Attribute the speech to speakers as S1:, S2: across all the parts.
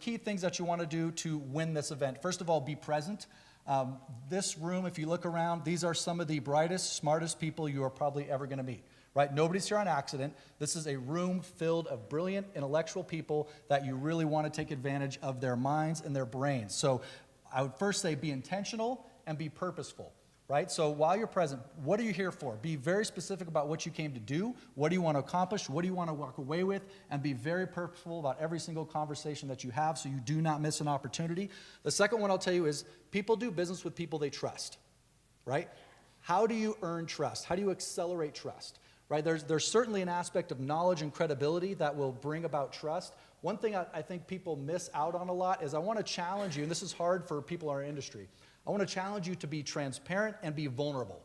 S1: key things that you want to do to win this event. First of all, be present. This room, if you look around, these are some of the brightest, smartest people you are probably ever going to meet. Right? Nobody's here on accident. This is a room filled of brilliant intellectual people that you really want to take advantage of their minds and their brains. So I would first say be intentional and be purposeful. Right? So while you're present, what are you here for? Be very specific about what you came to do. What do you want to accomplish? What do you want to walk away with? And be very purposeful about every single conversation that you have so you do not miss an opportunity. The second one I'll tell you is people do business with people they trust. Right? How do you earn trust? How do you accelerate trust? Right? There's certainly an aspect of knowledge and credibility that will bring about trust. One thing I think people miss out on a lot is I want to challenge you, and this is hard for people in our industry. I want to challenge you to be transparent and be vulnerable.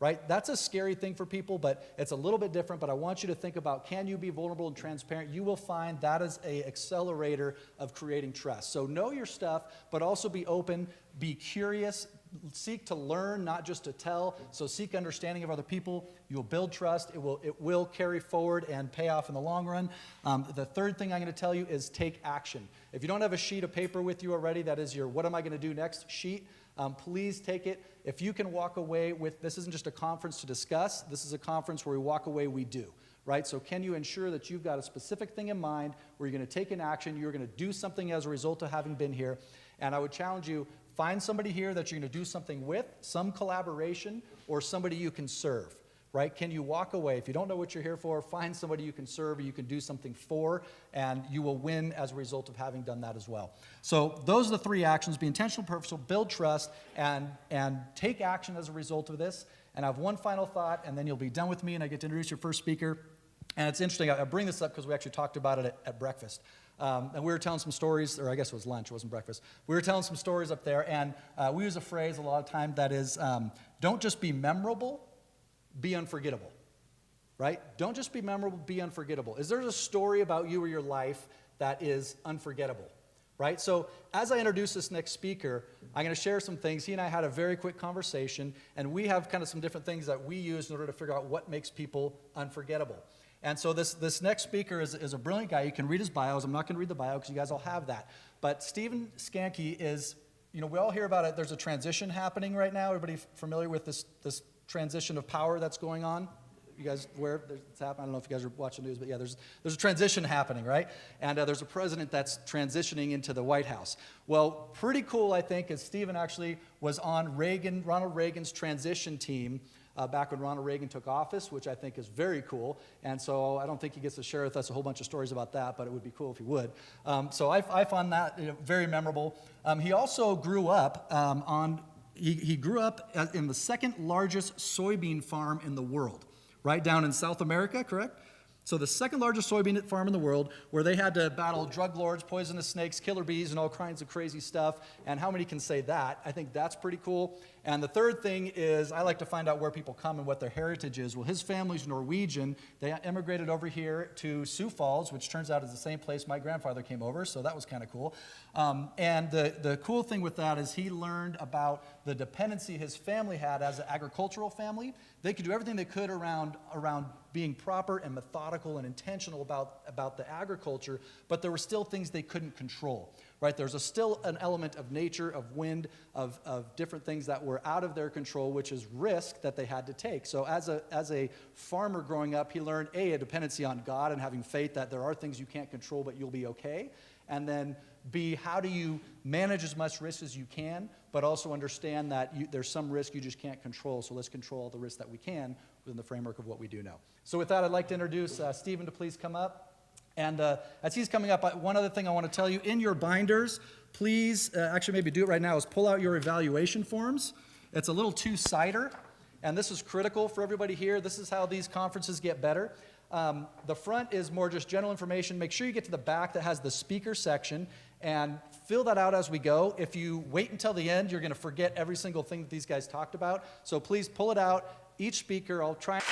S1: Right? That's a scary thing for people, but it's a little bit different. But I want you to think about, can you be vulnerable and transparent? You will find that is an accelerator of creating trust. So know your stuff, but also be open, be curious, seek to learn, not just to tell. So seek understanding of other people. You will build trust. It will carry forward and pay off in the long run. The third thing I'm going to tell you is take action. If you don't have a sheet of paper with you already, that is your what am I going to do next sheet, please take it. If you can walk away with, this isn't just a conference to discuss, this is a conference where we walk away, we do. Right? So can you ensure that you've got a specific thing in mind where you're going to take an action, you're going to do something as a result of having been here. And I would challenge you, find somebody here that you're going to do something with, some collaboration, or somebody you can serve. Right? Can you walk away? If you don't know what you're here for, find somebody you can serve or you can do something for, and you will win as a result of having done that as well. So those are the three actions: be intentional, purposeful, build trust, and take action as a result of this. And I have one final thought, and then you'll be done with me, and I get to introduce your first speaker. And it's interesting, I bring this up because we actually talked about it at breakfast. And we were telling some stories, or I guess it was lunch, it wasn't breakfast. We were telling some stories up there, and we use a phrase a lot of time that is, don't just be memorable, be unforgettable, right? Don't just be memorable, be unforgettable. Is there a story about you or your life that is unforgettable, right? So as I introduce this next speaker, I'm going to share some things. He and I had a very quick conversation, and we have kind of some different things that we use in order to figure out what makes people unforgettable. And so this next speaker is a brilliant guy. You can read his bios. I'm not going to read the bio because you guys all have that. But Stephen Skanke is, we all hear about it. There's a transition happening right now. Everybody familiar with this transition of power that's going on? You guys aware it's happening? I don't know if you guys are watching the news, but yeah, there's a transition happening, right? And there's a president that's transitioning into the White House. Well, pretty cool, I think, is Stephen actually was on Ronald Reagan's transition team back when Ronald Reagan took office, which I think is very cool. And so I don't think he gets to share with us a whole bunch of stories about that, but it would be cool if he would. So I find that very memorable. He also grew up He grew up in the second largest soybean farm in the world, right down in South America, correct? So the second largest soybean farm in the world, where they had to battle drug lords, poisonous snakes, killer bees, and all kinds of crazy stuff. And how many can say that? I think that's pretty cool. And the third thing is I like to find out where people come and what their heritage is. Well, his family's Norwegian. They immigrated over here to Sioux Falls, which turns out is the same place my grandfather came over, so that was kind of cool. And the cool thing with that is he learned about the dependency his family had as an agricultural family. They could do everything they could around being proper and methodical and intentional about the agriculture, but there were still things they couldn't control, right? There's still an element of nature, of wind, of different things that were out of their control, which is risk that they had to take. So as a farmer growing up, he learned, A, a dependency on God and having faith that there are things you can't control, but you'll be okay. And then B, how do you manage as much risk as you can, but also understand that there's some risk you just can't control, so let's control all the risks that we can within the framework of what we do know. So with that, I'd like to introduce Stephen to please come up. And as he's coming up, one other thing I want to tell you, in your binders, please, actually maybe do it right now, is pull out your evaluation forms. It's a little two-sider, and this is critical for everybody here. This is how these conferences get better. The front is more just general information. Make sure you get to the back that has the speaker section and fill that out as we go. If you wait until the end, you're going to forget every single thing that these guys talked about. So please pull it out. Each speaker, I'll try.